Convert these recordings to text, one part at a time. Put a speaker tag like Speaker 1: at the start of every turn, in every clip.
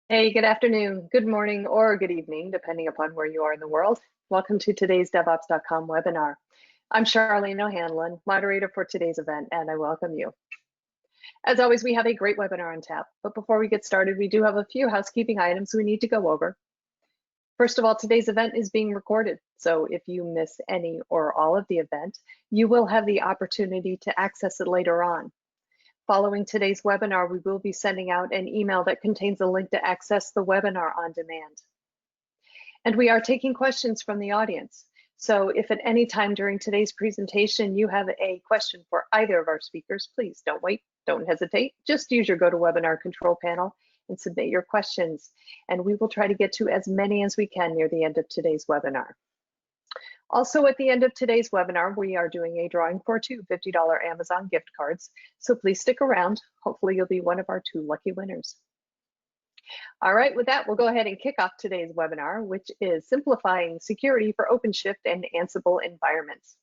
Speaker 1: Hey, good afternoon, good morning, or good evening, depending upon where you are in the world. Welcome to today's DevOps.com webinar. I'm Charlene O'Hanlon, moderator for today's event, and I welcome you. As always, we have a great webinar on tap, but before we get started, we do have a few housekeeping items we need to go over. First of all, today's event is being recorded, so if you miss any or all of the event, you will have the opportunity to access it later on. Following today's webinar, we will be sending out an email that contains a link to access the webinar on demand. And we are taking questions from the audience. So if at any time during today's presentation you have a question for either of our speakers, please don't wait, don't hesitate. Just use your GoToWebinar control panel and submit your questions. And we will try to get to as many as we can near the end of today's webinar. Also, at the end of today's webinar, we are doing a drawing for two $50 Amazon gift cards. So please stick around. Hopefully you'll be one of our two lucky winners. All right, with that, we'll go ahead and kick off today's webinar, which is Simplifying Security for OpenShift and Ansible Environments.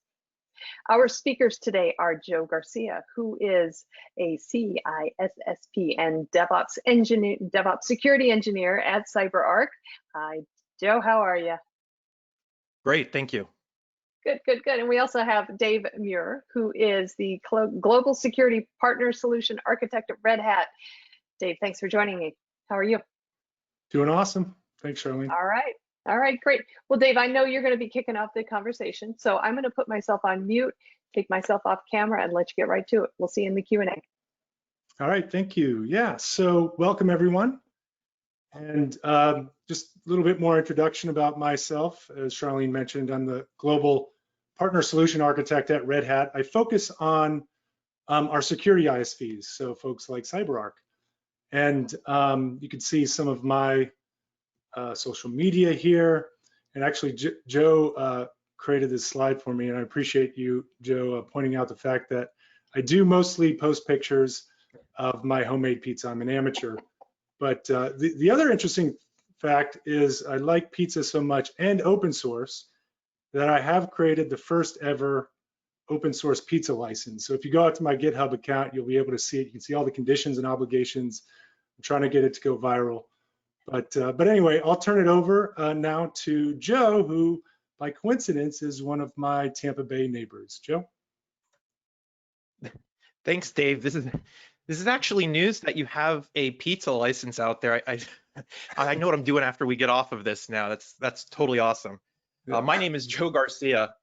Speaker 1: Our speakers today are Joe Garcia, who is a CISSP and DevOps security engineer at CyberArk. Hi, Joe, how are you?
Speaker 2: Great, thank you.
Speaker 1: Good, good, good. And we also have Dave Muir, who is the Global Security Partner Solution Architect at Red Hat. Dave, thanks for joining me. How are you?
Speaker 3: Doing awesome. Thanks, Charlene.
Speaker 1: All right, great. Well, Dave, I know you're going to be kicking off the conversation, so I'm going to put myself on mute, take myself off camera, and let you get right to it. We'll see you in the Q&A.
Speaker 3: All right, thank you. Yeah, so welcome everyone. And just a little bit more introduction about myself. As Charlene mentioned, I'm the Global Partner Solution Architect at Red Hat. I focus on our security ISVs, so folks like CyberArk. And you can see some of my social media here. And actually, Joe created this slide for me, and I appreciate you, Joe, pointing out the fact that I do mostly post pictures of my homemade pizza. I'm an amateur. But the other interesting fact is I like pizza so much and open source that I have created the first ever open source pizza license. So if you go out to my GitHub account, you'll be able to see it. You can see all the conditions and obligations. I'm trying to get it to go viral. But anyway, I'll turn it over now to Joe, who by coincidence is one of my Tampa Bay neighbors. Joe?
Speaker 2: Thanks, Dave. This is actually news that you have a pizza license out there. I know what I'm doing after we get off of this now. That's totally awesome. Yeah. My name is Joe Garcia.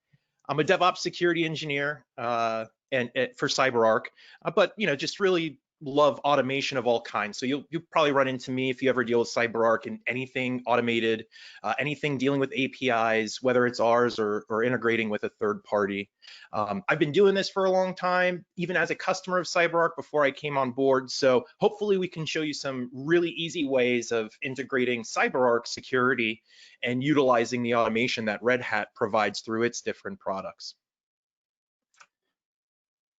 Speaker 2: I'm a DevOps security engineer for CyberArk, but just really love automation of all kinds. So you'll probably run into me if you ever deal with CyberArk and anything automated, anything dealing with APIs, whether it's ours or integrating with a third party. I've been doing this for a long time, even as a customer of CyberArk before I came on board. So hopefully we can show you some really easy ways of integrating CyberArk security and utilizing the automation that Red Hat provides through its different products.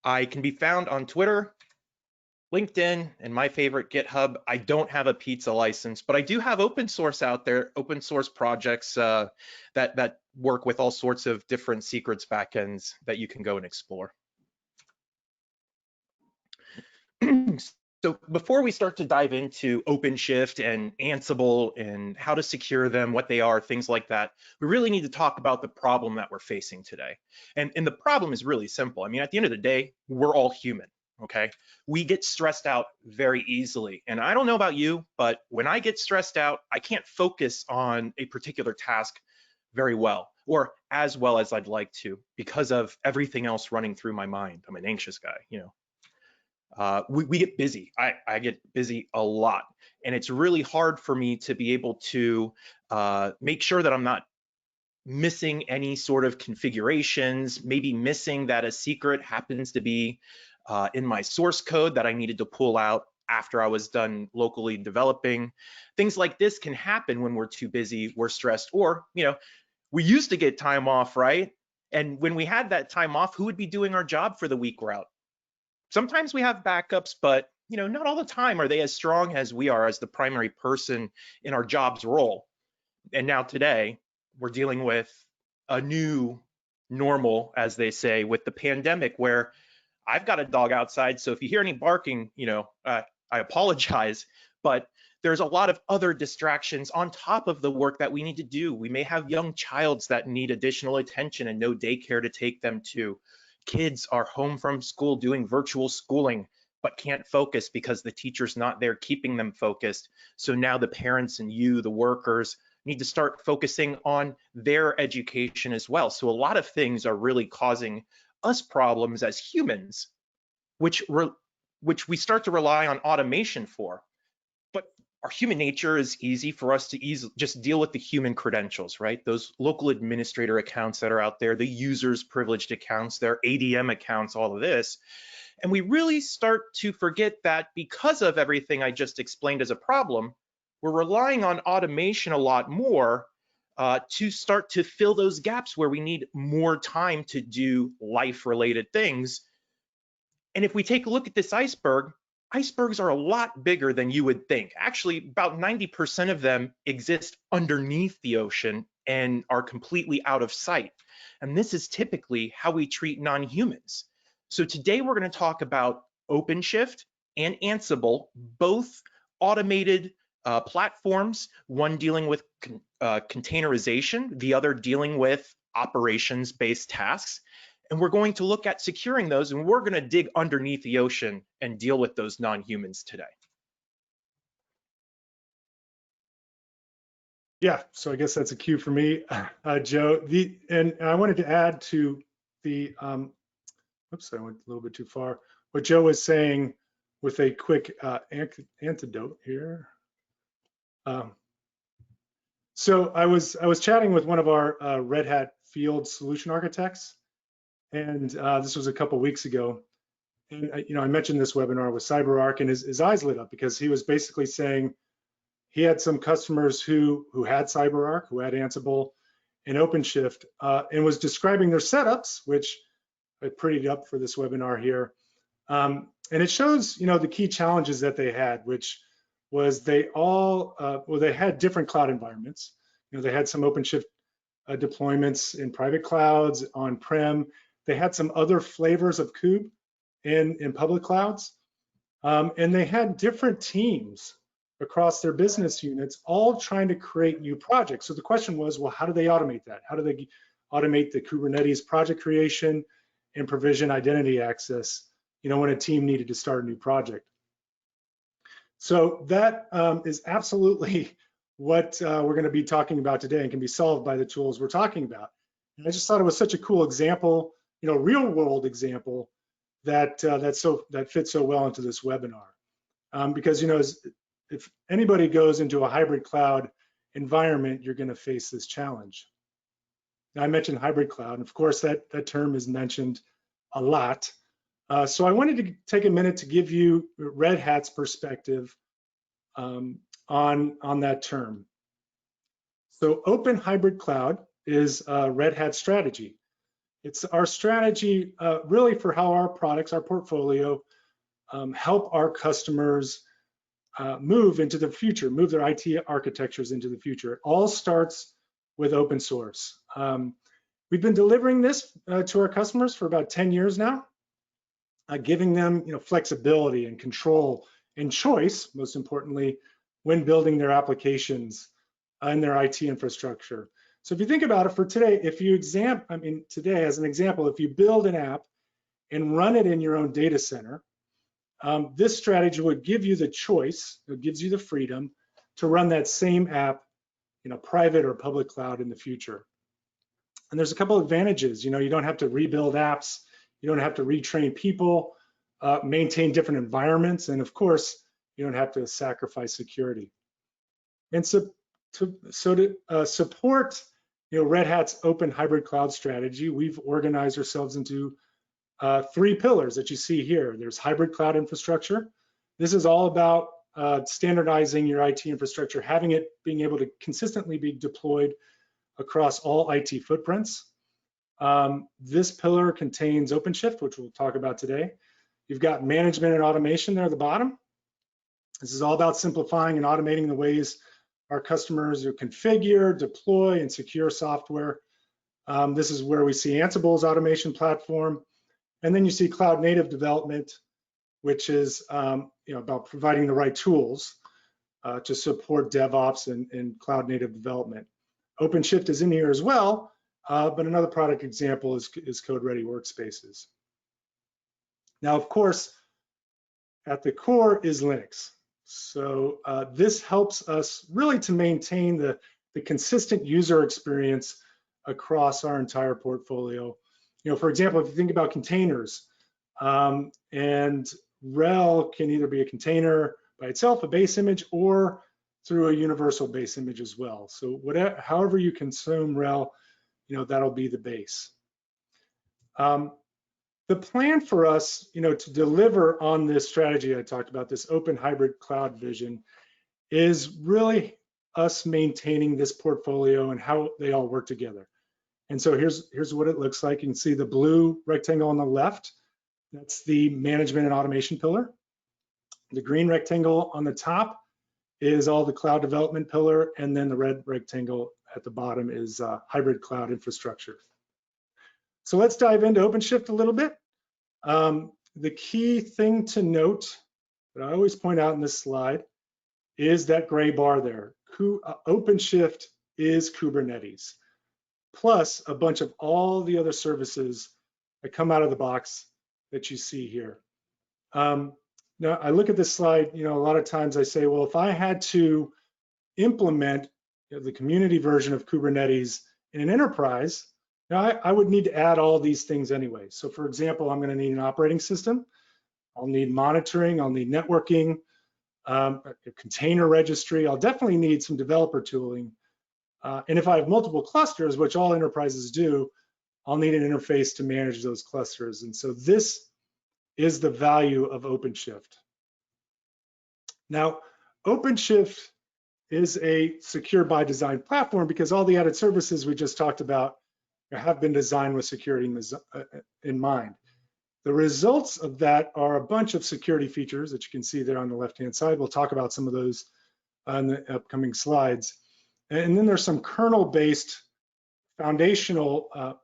Speaker 2: I can be found on Twitter, LinkedIn, and my favorite, GitHub. I don't have a pizza license, but I do have open source out there, open source projects that work with all sorts of different secrets backends that you can go and explore. So before we start to dive into OpenShift and Ansible and how to secure them, what they are, things like that, we really need to talk about the problem that we're facing today. And the problem is really simple. I mean, at the end of the day, we're all human. Okay, we get stressed out very easily. And I don't know about you, but when I get stressed out, I can't focus on a particular task very well, or as well as I'd like to, because of everything else running through my mind. I'm an anxious guy, we get busy. I get busy a lot. And it's really hard for me to be able to make sure that I'm not missing any sort of configurations, maybe missing that a secret happens to be in my source code that I needed to pull out after I was done locally developing. Things like this can happen when we're too busy, we're stressed, or, we used to get time off, right? And when we had that time off, who would be doing our job for the week we're out? Sometimes we have backups, but, not all the time are they as strong as we are as the primary person in our job's role. And now today, we're dealing with a new normal, as they say, with the pandemic, where I've got a dog outside, so if you hear any barking, I apologize, but there's a lot of other distractions on top of the work that we need to do. We may have young childs that need additional attention and no daycare to take them to. Kids are home from school doing virtual schooling, but can't focus because the teacher's not there keeping them focused. So now the parents and you, the workers, need to start focusing on their education as well. So a lot of things are really causing us problems as humans, which we start to rely on automation for. But our human nature is easy for us to just deal with the human credentials, right? Those local administrator accounts that are out there, the users privileged accounts, their ADM accounts, all of this. And we really start to forget that because of everything I just explained as a problem, we're relying on automation a lot more to start to fill those gaps where we need more time to do life-related things. And if we take a look at this iceberg, icebergs are a lot bigger than you would think. Actually, about 90% of them exist underneath the ocean and are completely out of sight. And this is typically how we treat non-humans. So today we're going to talk about OpenShift and Ansible, both automated platforms, one dealing with containerization, the other dealing with operations-based tasks. And we're going to look at securing those, and we're going to dig underneath the ocean and deal with those non-humans today.
Speaker 3: Yeah, so I guess that's a cue for me, Joe. And I wanted to add to the, oops, I went a little bit too far. What Joe was saying with a quick antidote here. So I was chatting with one of our Red Hat field solution architects, and this was a couple weeks ago. And I mentioned this webinar with CyberArk, and his eyes lit up because he was basically saying he had some customers who had CyberArk, who had Ansible and OpenShift, and was describing their setups, which I prettied up for this webinar here. And it shows, the key challenges that they had, which was they had different cloud environments. They had some OpenShift deployments in private clouds, on-prem. They had some other flavors of Kube in public clouds. And they had different teams across their business units, all trying to create new projects. So the question was, well, how do they automate that? How do they automate the Kubernetes project creation and provision identity access, when a team needed to start a new project? So that is absolutely what we're going to be talking about today, and can be solved by the tools we're talking about. And I just thought it was such a cool example, real world example that fits so well into this webinar. Because if anybody goes into a hybrid cloud environment, you're going to face this challenge. Now, I mentioned hybrid cloud, and of course that term is mentioned a lot. So I wanted to take a minute to give you Red Hat's perspective on that term. So open hybrid cloud is Red Hat's strategy. It's our strategy really for how our products, our portfolio, help our customers move into the future, move their IT architectures into the future. It all starts with open source. We've been delivering this to our customers for about 10 years now, giving them flexibility and control and choice, most importantly, when building their applications and their IT infrastructure. So if you think about it for today, today as an example, if you build an app and run it in your own data center, this strategy would give you the choice, it gives you the freedom to run that same app in a private or public cloud in the future. And there's a couple of advantages. You don't have to rebuild apps, you don't have to retrain people, maintain different environments, and of course, you don't have to sacrifice security. And so to support Red Hat's open hybrid cloud strategy, we've organized ourselves into 3 pillars that you see here. There's hybrid cloud infrastructure. This is all about standardizing your IT infrastructure, being able to consistently be deployed across all IT footprints. This pillar contains OpenShift, which we'll talk about today. You've got management and automation there at the bottom. This is all about simplifying and automating the ways our customers configure, deploy, and secure software. This is where we see Ansible's automation platform. And then you see cloud native development, which is about providing the right tools to support DevOps and cloud native development. OpenShift is in here as well, but another product example is Code Ready Workspaces. Now, of course, at the core is Linux. So this helps us really to maintain the consistent user experience across our entire portfolio. For example, if you think about containers, and RHEL can either be a container by itself, a base image, or through a universal base image as well. So however you consume RHEL, that'll be the base. The plan for us, to deliver on this strategy I talked about, this open hybrid cloud vision, is really us maintaining this portfolio and how they all work together. And so here's what it looks like. You can see the blue rectangle on the left. That's the management and automation pillar. The green rectangle on the top is all the cloud development pillar, and then the red rectangle at the bottom is hybrid cloud infrastructure. So let's dive into OpenShift a little bit. The key thing to note that I always point out in this slide is that gray bar there. OpenShift is Kubernetes, plus a bunch of all the other services that come out of the box that you see here. Now, I look at this slide, a lot of times I say, well, if I had to implement the community version of Kubernetes in an enterprise, I would need to add all these things anyway. So for example, I'm going to need an operating system. I'll need monitoring. I'll need networking, a container registry. I'll definitely need some developer tooling. And if I have multiple clusters, which all enterprises do, I'll need an interface to manage those clusters. And so this is the value of OpenShift. Now, OpenShift is a secure by design platform because all the added services we just talked about have been designed with security in mind. The results of that are a bunch of security features that you can see there on the left-hand side. We'll talk about some of those on the upcoming slides. And then there's some kernel-based foundational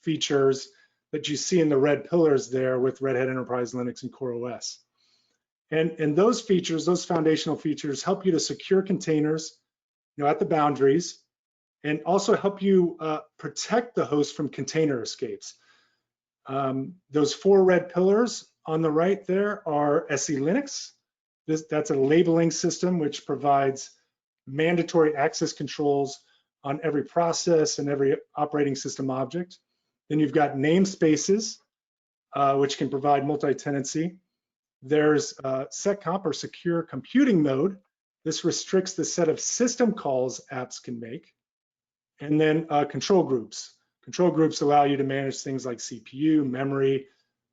Speaker 3: features that you see in the red pillars there with Red Hat Enterprise Linux and CoreOS. And those features, those foundational features, help you to secure containers, at the boundaries, and also help you protect the host from container escapes. Those 4 red pillars on the right there are SE Linux. That's a labeling system which provides mandatory access controls on every process and every operating system object. Then you've got namespaces, which can provide multi-tenancy. There's SecComp, or secure computing mode. This restricts the set of system calls apps can make. And then control groups. Control groups allow you to manage things like CPU, memory,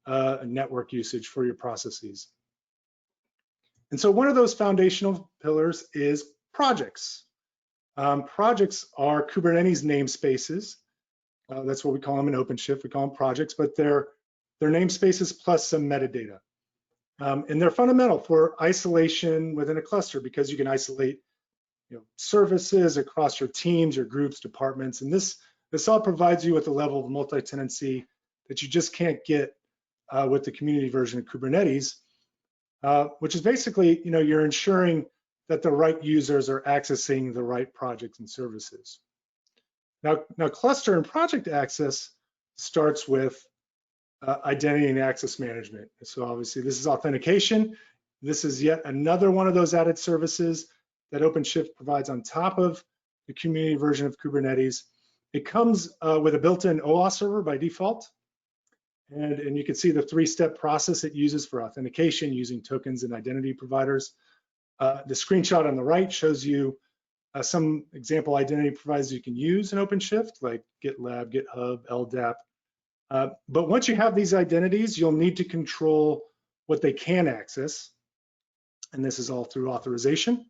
Speaker 3: and network usage for your processes. And so one of those foundational pillars is projects. Projects are Kubernetes namespaces. That's what we call them in OpenShift. We call them projects, but they're namespaces plus some metadata. And they're fundamental for isolation within a cluster because you can isolate services across your teams, your groups, departments, and this all provides you with a level of multi-tenancy that you just can't get with the community version of Kubernetes, which is basically, you're ensuring that the right users are accessing the right projects and services. Now cluster and project access starts with identity and access management. So obviously this is authentication. This is yet another one of those added services that OpenShift provides on top of the community version of Kubernetes. It comes with a built-in OAuth server by default. And you can see the 3-step process it uses for authentication using tokens and identity providers. The screenshot on the right shows you some example identity providers you can use in OpenShift, like GitLab, GitHub, LDAP. But once you have these identities, you'll need to control what they can access. And this is all through authorization,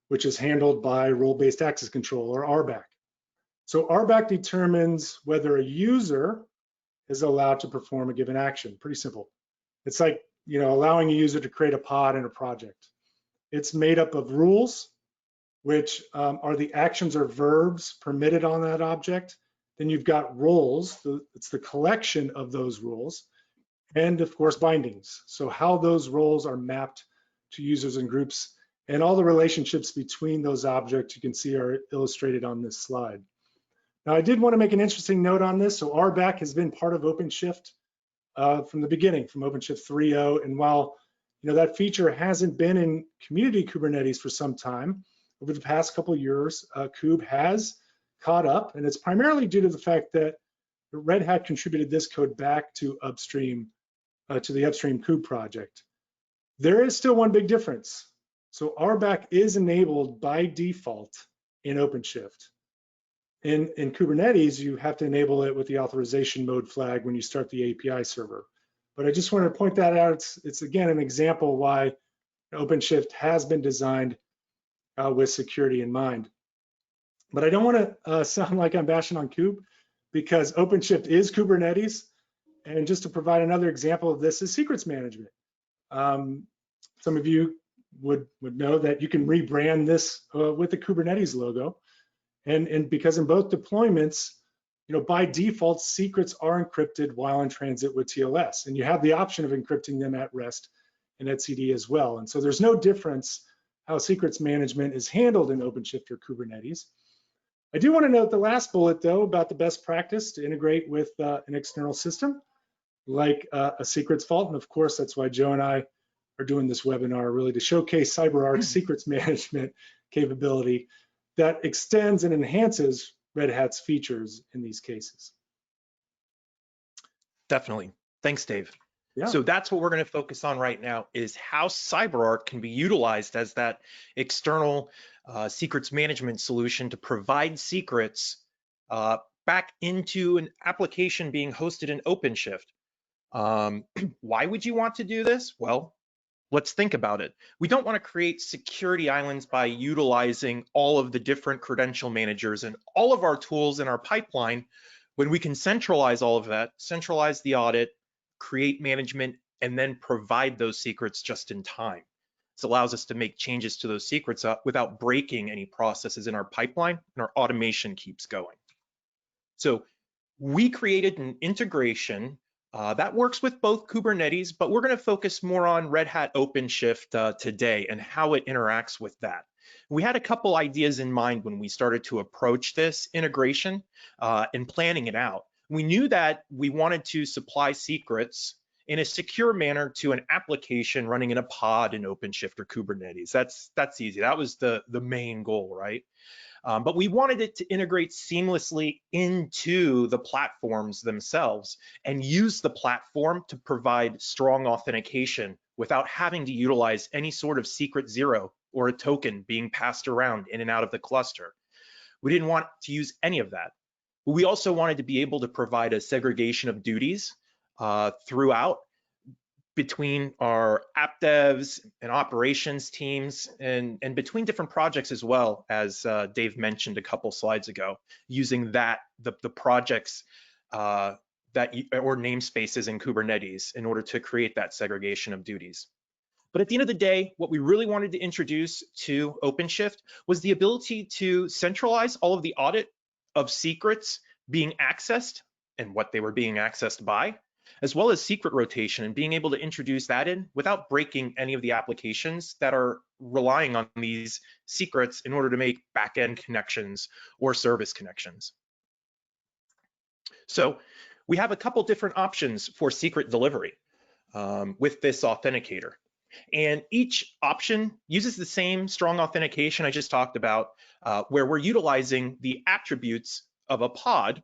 Speaker 3: which is handled by role-based access control, or RBAC. So RBAC determines whether a user is allowed to perform a given action. Pretty simple. It's like, allowing a user to create a pod in a project. It's made up of rules, which are the actions or verbs permitted on that object. Then you've got roles. It's the collection of those rules. And of course, bindings. So how those roles are mapped to users and groups And all the relationships between those objects you can see are illustrated on this slide. Now, I did want to make an interesting note on this. So RBAC has been part of OpenShift from the beginning, from OpenShift 3.0. And while that feature hasn't been in community Kubernetes for some time, over the past couple of years, Kube has caught up, and it's primarily due to the fact that Red Hat contributed this code back to upstream, to the upstream Kube project. There is still one big difference. So RBAC is enabled by default in OpenShift. In Kubernetes, you have to enable it with the authorization mode flag when you start the API server. But I just wanted to point that out. It's again an example why OpenShift has been designed with security in mind. But I don't want to sound like I'm bashing on Kube, because OpenShift is Kubernetes. And just to provide another example of this is secrets management. Some of you would know that you can rebrand this with the Kubernetes logo. And because in both deployments, by default, secrets are encrypted while in transit with TLS. And you have the option of encrypting them at rest and etcd as well. And so there's no difference how secrets management is handled in OpenShift or Kubernetes. I do want to note the last bullet, though, about the best practice to integrate with an external system like a secrets vault. And of course, that's why Joe and I are doing this webinar, really to showcase CyberArk secrets management capability that extends and enhances Red Hat's features in these cases.
Speaker 2: Definitely. Thanks, Dave.
Speaker 3: Yeah.
Speaker 2: So that's what we're going to focus on right now, is how CyberArk can be utilized as that external secrets management solution to provide secrets back into an application being hosted in OpenShift. Why would you want to do this? Well, let's think about it. We don't want to create security islands by utilizing all of the different credential managers and all of our tools in our pipeline, when we can centralize all of that, centralize the audit, create management, and then provide those secrets just in time. This allows us to make changes to those secrets without breaking any processes in our pipeline, and our automation keeps going. So we created an integration that works with both Kubernetes, but we're going to focus more on Red Hat OpenShift today and how it interacts with that. We had a couple ideas in mind when we started to approach this integration and planning it out. We knew that we wanted to supply secrets in a secure manner to an application running in a pod in OpenShift or Kubernetes. That's easy. That was the main goal, right? But we wanted it to integrate seamlessly into the platforms themselves and use the platform to provide strong authentication without having to utilize any sort of secret zero or a token being passed around in and out of the cluster. We didn't want to use any of that. But we also wanted to be able to provide a segregation of duties throughout between our app devs and operations teams and between different projects as well, as Dave mentioned a couple slides ago, using that, the projects or namespaces in Kubernetes in order to create that segregation of duties. But at the end of the day, what we really wanted to introduce to OpenShift was the ability to centralize all of the audit of secrets being accessed and what they were being accessed by, as well as secret rotation, and being able to introduce that in without breaking any of the applications that are relying on these secrets in order to make back-end connections or service connections. So we have a couple different options for secret delivery with this authenticator. And each option uses the same strong authentication I just talked about, where we're utilizing the attributes of a pod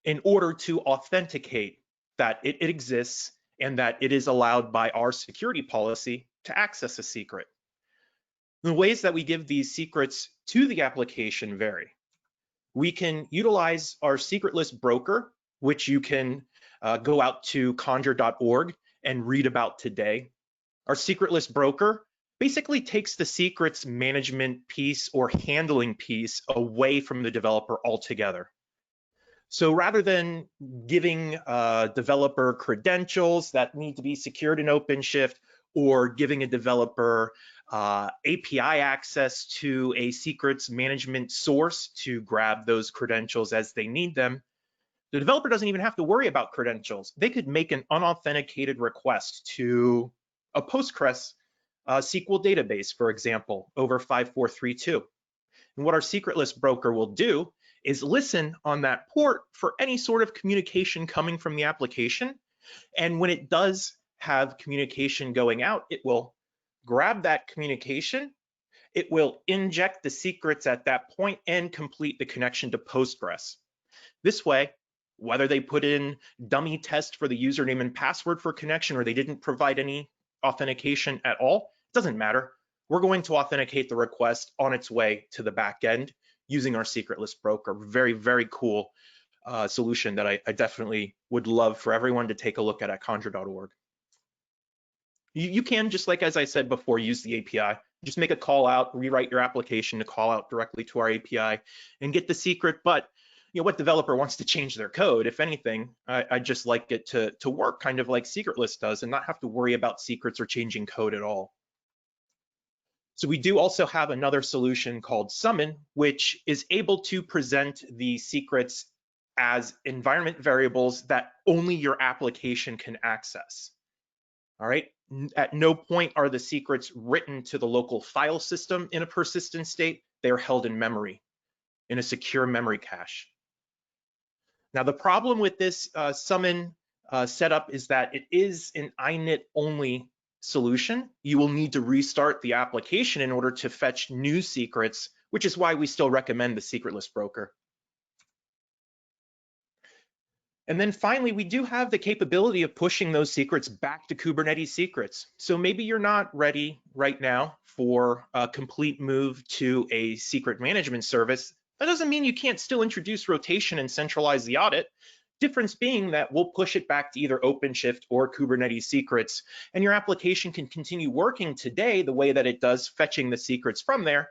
Speaker 2: in order to authenticate that it exists and that it is allowed by our security policy to access a secret. The ways that we give these secrets to the application vary. We can utilize our secret list broker, which you can go out to conjure.org and read about today. Our secret list broker basically takes the secrets management piece or handling piece away from the developer altogether. So rather than giving developer credentials that need to be secured in OpenShift, or giving a developer API access to a secrets management source to grab those credentials as they need them, the developer doesn't even have to worry about credentials. They could make an unauthenticated request to a Postgres SQL database, for example, over 5432. And what our secret list broker will do is listen on that port for any sort of communication coming from the application. And when it does have communication going out, it will grab that communication, it will inject the secrets at that point and complete the connection to Postgres. This way, whether they put in dummy test for the username and password for connection or they didn't provide any authentication at all, it doesn't matter. We're going to authenticate the request on its way to the back end using our secret list broker. Very, very cool solution that I definitely would love for everyone to take a look at conjure.org. You can, just like as I said before, use the API. Just make a call out, rewrite your application to call out directly to our API and get the secret. But what developer wants to change their code? If anything, I just like it to work kind of like secret list does and not have to worry about secrets or changing code at all. So we do also have another solution called Summon, which is able to present the secrets as environment variables that only your application can access. All right. At no point are the secrets written to the local file system in a persistent state. They are held in memory, in a secure memory cache. Now, the problem with this Summon setup is that it is an init only solution. You will need to restart the application in order to fetch new secrets, which is why we still recommend the secret list broker. And then finally, we do have the capability of pushing those secrets back to Kubernetes Secrets. So maybe you're not ready right now for a complete move to a secret management service. That doesn't mean you can't still introduce rotation and centralize the audit. Difference being that we'll push it back to either OpenShift or Kubernetes Secrets, and your application can continue working today the way that it does, fetching the secrets from there.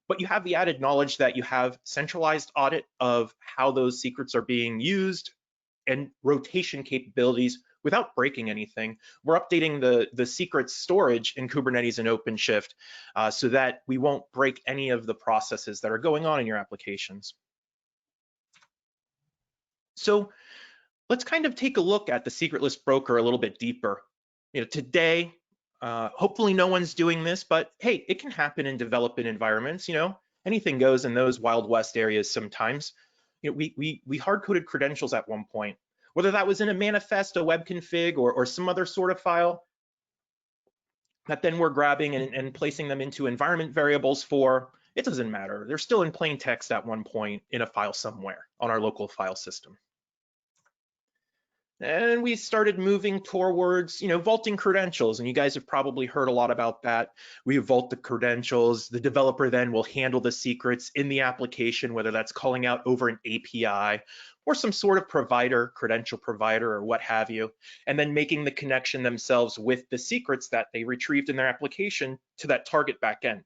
Speaker 2: But you have the added knowledge that you have centralized audit of how those secrets are being used, and rotation capabilities without breaking anything. We're updating the secrets storage in Kubernetes and OpenShift so that we won't break any of the processes that are going on in your applications. So let's kind of take a look at the secret list broker a little bit deeper. Today, hopefully no one's doing this, but hey, it can happen in development environments. Anything goes in those Wild West areas sometimes. We hard-coded credentials at one point, whether that was in a manifest, a web config, or some other sort of file that then we're grabbing and placing them into environment variables for. It doesn't matter. They're still in plain text at one point in a file somewhere on our local file system. And we started moving towards, vaulting credentials, and you guys have probably heard a lot about that. We vault the credentials. The developer then will handle the secrets in the application, whether that's calling out over an API or some sort of provider, credential provider, or what have you, and then making the connection themselves with the secrets that they retrieved in their application to that target backend.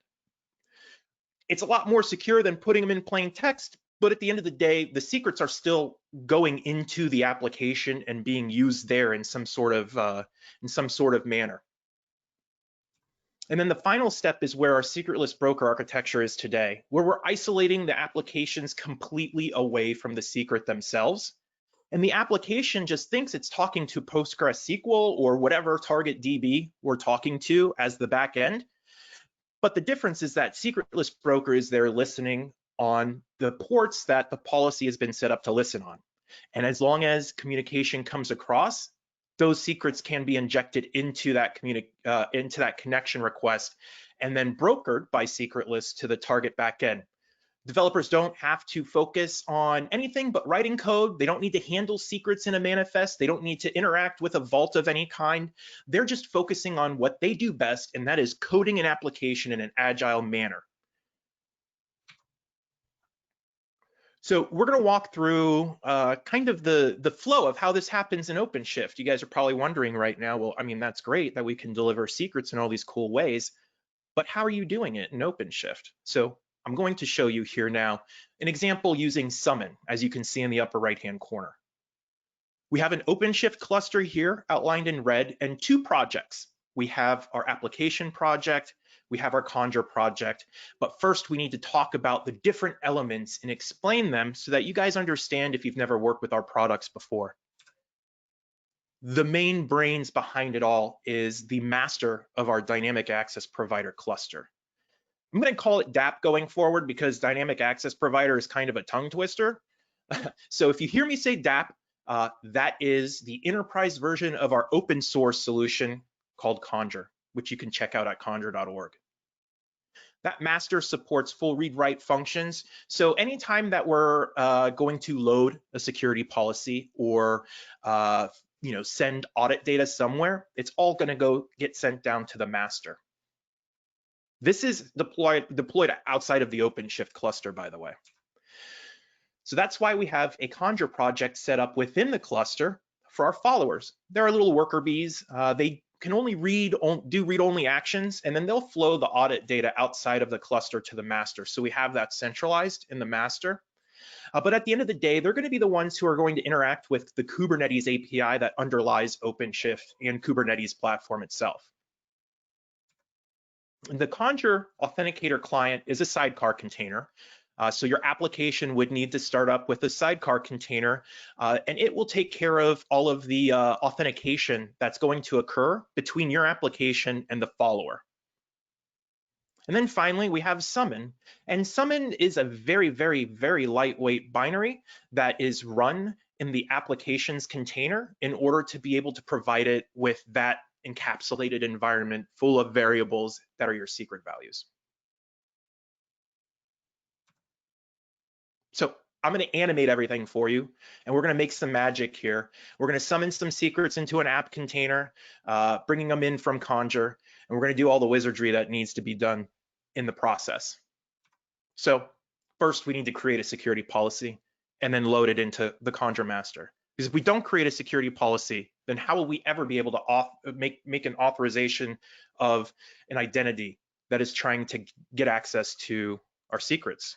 Speaker 2: It's a lot more secure than putting them in plain text, but at the end of the day, the secrets are still going into the application and being used there in some sort of manner. And then the final step is where our secret list broker architecture is today, where we're isolating the applications completely away from the secret themselves. And the application just thinks it's talking to PostgreSQL or whatever target DB we're talking to as the back end. But the difference is that secret list broker is there listening on the ports that the policy has been set up to listen on. And as long as communication comes across, those secrets can be injected into that connection request and then brokered by secret list to the target backend. Developers don't have to focus on anything but writing code. They don't need to handle secrets in a manifest. They don't need to interact with a vault of any kind. They're just focusing on what they do best, and that is coding an application in an agile manner. So we're going to walk through kind of the flow of how this happens in OpenShift. You guys are probably wondering right now, well, I mean, that's great that we can deliver secrets in all these cool ways, but how are you doing it in OpenShift? So I'm going to show you here now an example using Summon, as you can see in the upper right-hand corner. We have an OpenShift cluster here outlined in red and two projects. We have our application project, we have our Conjure project, but first we need to talk about the different elements and explain them so that you guys understand if you've never worked with our products before. the main brains behind it all is the master of our dynamic access provider cluster. I'm going to call it DAP going forward because dynamic access provider is kind of a tongue twister. So if you hear me say DAP, that is the enterprise version of our open source solution called Conjur, which you can check out at conjur.org. That master supports full read-write functions. So anytime that we're going to load a security policy or send audit data somewhere, it's all going to go get sent down to the master. This is deployed outside of the OpenShift cluster, by the way. So that's why we have a Conjur project set up within the cluster for our followers. They're our little worker bees. They can only do read-only actions, and then they'll flow the audit data outside of the cluster to the master. So we have that centralized in the master. But at the end of the day, they're going to be the ones who are going to interact with the Kubernetes API that underlies OpenShift and Kubernetes platform itself. The Conjur Authenticator client is a sidecar container. So your application would need to start up with a sidecar container, and it will take care of all of the authentication that's going to occur between your application and the follower. And then finally, we have summon. And summon is a very, very, very lightweight binary that is run in the application's container in order to be able to provide it with that encapsulated environment full of variables that are your secret values. So I'm going to animate everything for you, and we're going to make some magic here. We're going to summon some secrets into an app container, bringing them in from Conjur, and we're going to do all the wizardry that needs to be done in the process. So first, we need to create a security policy and then load it into the Conjur master. Because if we don't create a security policy, then how will we ever be able to make an authorization of an identity that is trying to get access to our secrets?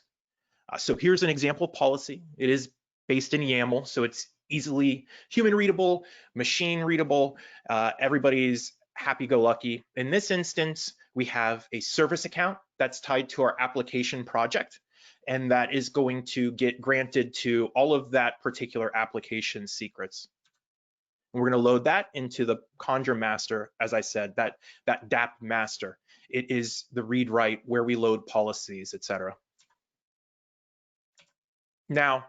Speaker 2: So here's an example policy. It is based in YAML, so it's easily human readable, machine readable. Everybody's happy-go-lucky. In this instance, we have a service account that's tied to our application project, and that is going to get granted to all of that particular application secrets. And we're going to load that into the Conjur master, as I said, that DAP master. It is the read-write where we load policies, etc. Now,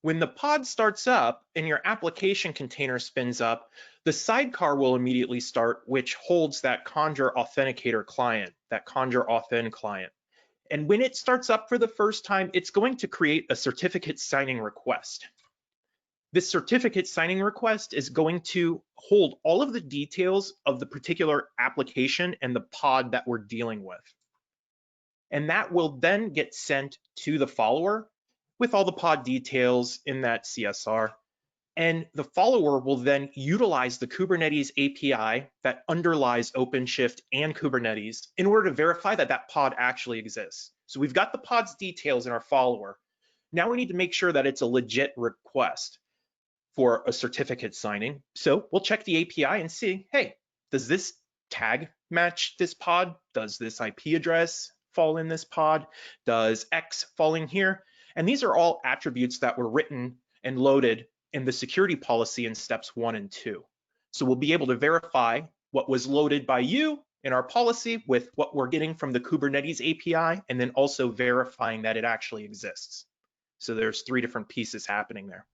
Speaker 2: when the pod starts up and your application container spins up, the sidecar will immediately start, which holds that Conjur Authenticator client, that Conjur Authn client. And when it starts up for the first time, it's going to create a certificate signing request. This certificate signing request is going to hold all of the details of the particular application and the pod that we're dealing with. And that will then get sent to the follower with all the pod details in that CSR. And the follower will then utilize the Kubernetes API that underlies OpenShift and Kubernetes in order to verify that that pod actually exists. So we've got the pod's details in our follower. Now we need to make sure that it's a legit request for a certificate signing. So we'll check the API and see, hey, does this tag match this pod? Does this IP address fall in this pod? Does X fall in here? And these are all attributes that were written and loaded in the security policy in steps 1 and 2. So we'll be able to verify what was loaded by you in our policy with what we're getting from the Kubernetes API, and then also verifying that it actually exists. So there's 3 different pieces happening there.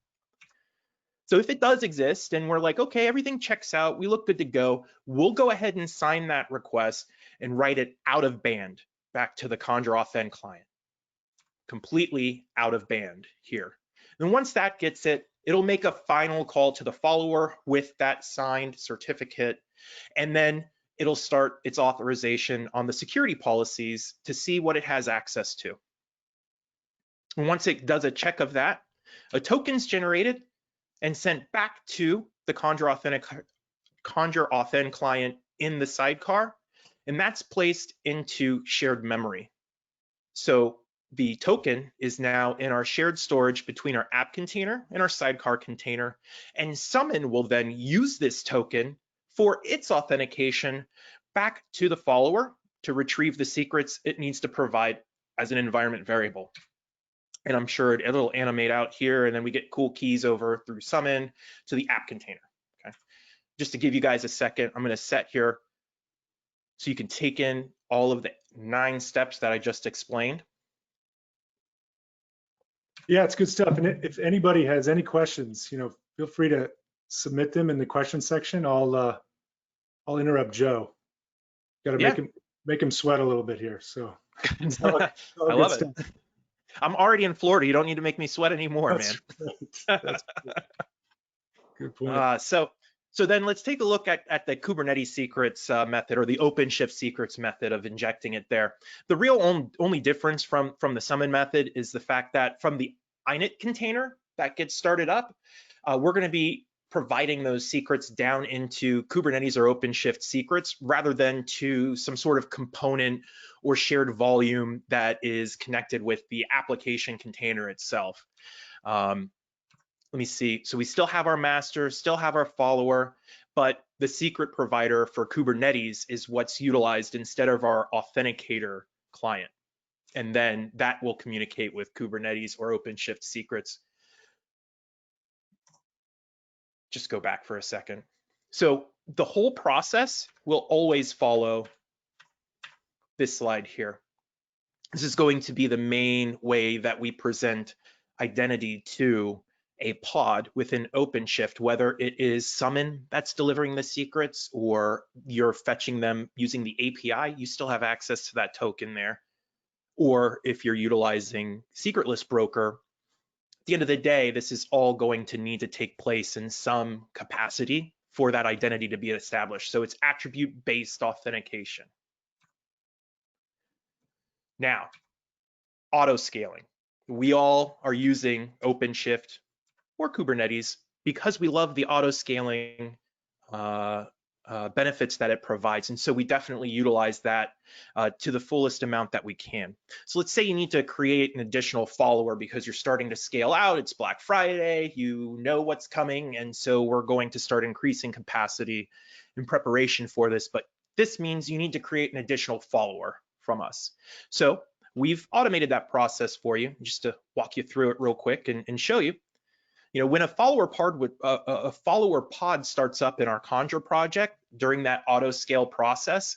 Speaker 2: So if it does exist and we're like, okay, everything checks out, we look good to go, we'll go ahead and sign that request and write it out of band back to the Conjur Authn client. Completely out of band here. And once that gets it, it'll make a final call to the follower with that signed certificate, and then it'll start its authorization on the security policies to see what it has access to. And once it does a check of that, a token's generated and sent back to the Conjur Authn client in the sidecar, and that's placed into shared memory. So the token is now in our shared storage between our app container and our sidecar container, and Summon will then use this token for its authentication back to the follower to retrieve the secrets it needs to provide as an environment variable. And I'm sure it'll animate out here, and then we get cool keys over through Summon to the app container. Okay. just to give you guys a second, I'm going to set here so you can take in all of the 9 steps that I just explained.
Speaker 3: Yeah, it's good stuff. And if anybody has any questions, feel free to submit them in the question section. I'll interrupt Joe. Got to make him sweat a little bit here. So
Speaker 2: I love it. I'm already in Florida. You don't need to make me sweat anymore, man.
Speaker 3: Right. That's good point.
Speaker 2: So then let's take a look at the Kubernetes secrets method, or the OpenShift secrets method of injecting it there. The real only difference from the summon method is the fact that from the init container that gets started up, we're going to be providing those secrets down into Kubernetes or OpenShift secrets rather than to some sort of component or shared volume that is connected with the application container itself. Let me see. So we still have our master, still have our follower, but the secret provider for Kubernetes is what's utilized instead of our authenticator client. And then that will communicate with Kubernetes or OpenShift secrets. Just go back for a second. So the whole process will always follow this slide here. This is going to be the main way that we present identity to a pod within OpenShift, whether it is summon that's delivering the secrets or you're fetching them using the API, you still have access to that token there. Or if you're utilizing secretless broker, at the end of the day, this is all going to need to take place in some capacity for that identity to be established. So it's attribute-based authentication. Now, auto-scaling. We all are using OpenShift or Kubernetes because we love the auto-scaling benefits that it provides. And so we definitely utilize that to the fullest amount that we can. So let's say you need to create an additional follower because you're starting to scale out. It's Black Friday, you know what's coming. And so we're going to start increasing capacity in preparation for this. But this means you need to create an additional follower from us. So we've automated that process for you, just to walk you through it real quick and show you. When a follower pod starts up in our Conjure project during that auto scale process,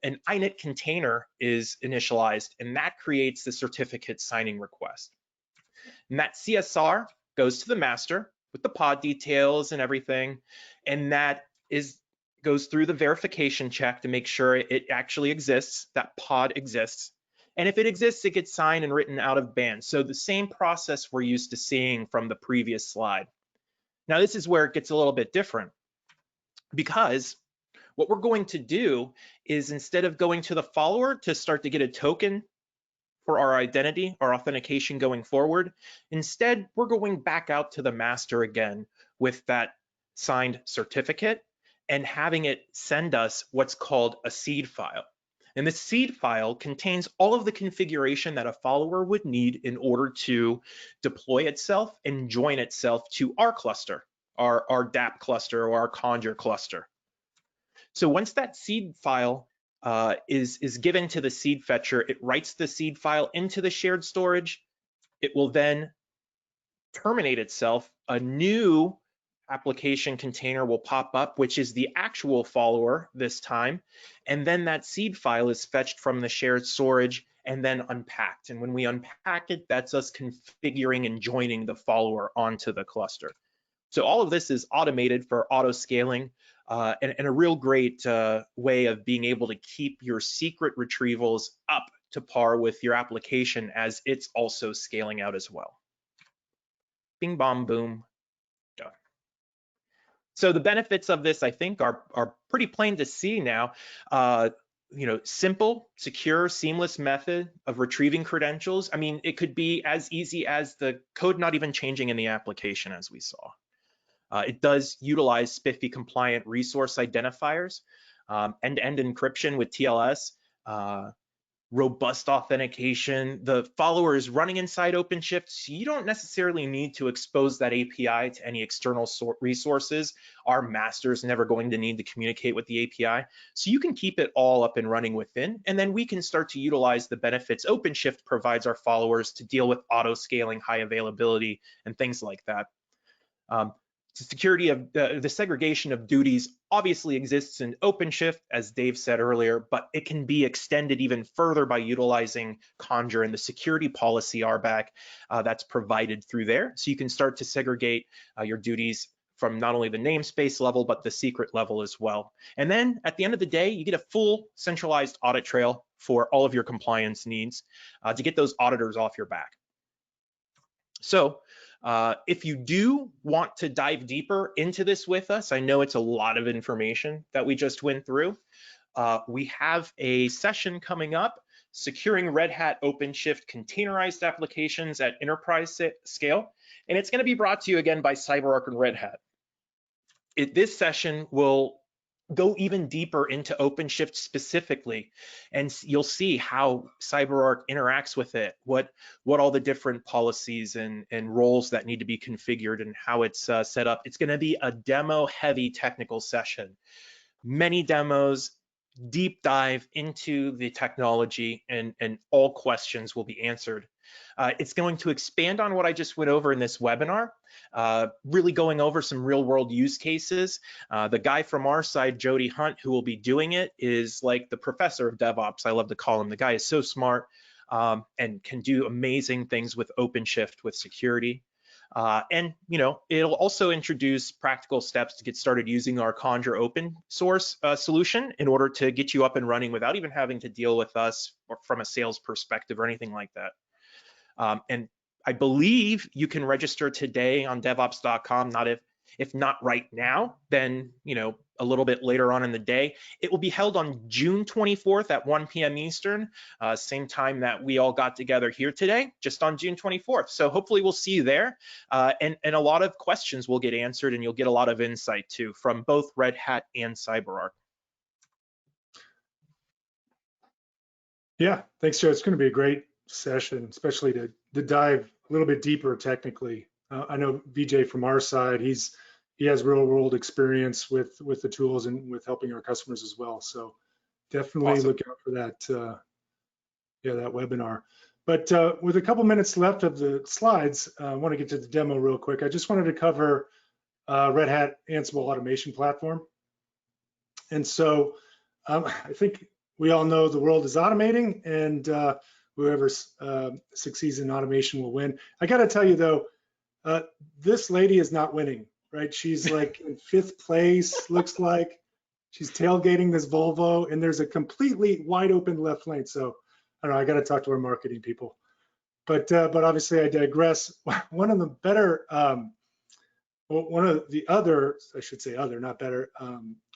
Speaker 2: an init container is initialized, and that creates the certificate signing request. And that CSR goes to the master with the pod details and everything, and that goes through the verification check to make sure it actually exists, that pod exists. And if it exists, it gets signed and written out of band. So the same process we're used to seeing from the previous slide. Now, this is where it gets a little bit different, because what we're going to do is, instead of going to the follower to start to get a token for our identity, our authentication going forward, instead, we're going back out to the master again with that signed certificate and having it send us what's called a seed file. And this seed file contains all of the configuration that a follower would need in order to deploy itself and join itself to our cluster, our DApp cluster or our Conjure cluster. So once that seed file is given to the seed fetcher, it writes the seed file into the shared storage. It will then terminate itself. A new application container will pop up, which is the actual follower this time. And then that seed file is fetched from the shared storage and then unpacked. And when we unpack it, that's us configuring and joining the follower onto the cluster. So all of this is automated for auto scaling and a real great way of being able to keep your secret retrievals up to par with your application as it's also scaling out as well. Bing, bong, boom. Done. So the benefits of this, I think, are pretty plain to see now. Simple, secure, seamless method of retrieving credentials. I mean, it could be as easy as the code not even changing in the application, as we saw. It does utilize SPIFFE compliant resource identifiers, end-to-end encryption with TLS, robust authentication. The follower is running inside OpenShift, so you don't necessarily need to expose that API to any external resources. Our master is never going to need to communicate with the API, so you can keep it all up and running within, and then we can start to utilize the benefits OpenShift provides our followers to deal with auto scaling, high availability, and things like that. security of the segregation of duties obviously exists in OpenShift, as Dave said earlier, but it can be extended even further by utilizing Conjur and the security policy RBAC that's provided through there. So you can start to segregate your duties from not only the namespace level, but the secret level as well. And then at the end of the day, you get a full centralized audit trail for all of your compliance needs to get those auditors off your back. So if you do want to dive deeper into this with us, I know it's a lot of information that we just went through. We have a session coming up, Securing Red Hat OpenShift Containerized Applications at Enterprise Scale. And it's going to be brought to you again by CyberArk and Red Hat. This session will go even deeper into OpenShift specifically, and you'll see how CyberArk interacts with it, what all the different policies and roles that need to be configured and how it's set up. It's going to be a demo-heavy technical session. Many demos, deep dive into the technology, and all questions will be answered. It's going to expand on what I just went over in this webinar, really going over some real world use cases. The guy from our side, Jody Hunt, who will be doing it, is like the professor of DevOps. I love to call him. The guy is so smart and can do amazing things with OpenShift with security. And it'll also introduce practical steps to get started using our Conjur open source solution in order to get you up and running without even having to deal with us or from a sales perspective or anything like that. And I believe you can register today on devops.com, if not right now, then a little bit later on in the day. It will be held on June 24th at 1 p.m. Eastern, same time that we all got together here today, just on June 24th. So hopefully we'll see you there, and a lot of questions will get answered, and you'll get a lot of insight too from both Red Hat and CyberArk.
Speaker 3: Yeah, thanks, Joe. It's going to be a great session, especially to dive a little bit deeper technically. I know VJ from our side, he has real world experience with the tools and with helping our customers as well. So definitely
Speaker 2: Awesome.
Speaker 3: Look out for that that webinar. But with a couple minutes left of the slides, I want to get to the demo real quick. I just wanted to cover Red Hat Ansible automation platform. And so I think we all know the world is automating, and whoever succeeds in automation will win. I got to tell you though, this lady is not winning, right? She's like in 5th place, looks like. She's tailgating this Volvo, and there's a completely wide open left lane. So I don't know, I got to talk to our marketing people. But obviously I digress. One of the better, one of the other, I should say other, not better,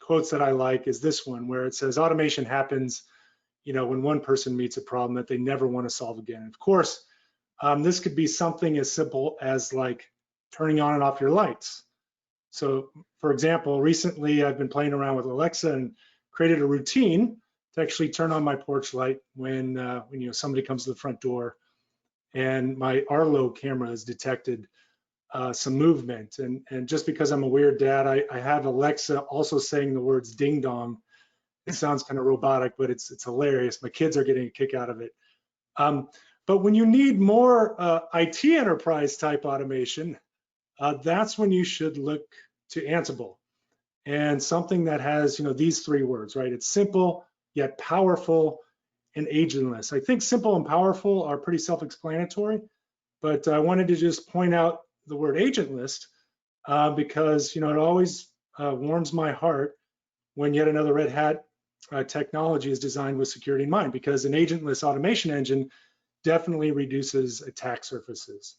Speaker 3: quotes that I like is this one, where it says, automation happens when one person meets a problem that they never want to solve again. And of course, this could be something as simple as like turning on and off your lights. So for example, recently I've been playing around with Alexa and created a routine to actually turn on my porch light when somebody comes to the front door, and my Arlo camera has detected some movement. And just because I'm a weird dad, I have Alexa also saying the words ding dong. It sounds kind of robotic, but it's hilarious. My kids are getting a kick out of it. But when you need more IT enterprise type automation, that's when you should look to Ansible, and something that has these 3 words, right? It's simple yet powerful and agentless. I think simple and powerful are pretty self-explanatory, but I wanted to just point out the word agentless because it always warms my heart when yet another Red Hat technology is designed with security in mind, because an agentless automation engine definitely reduces attack surfaces.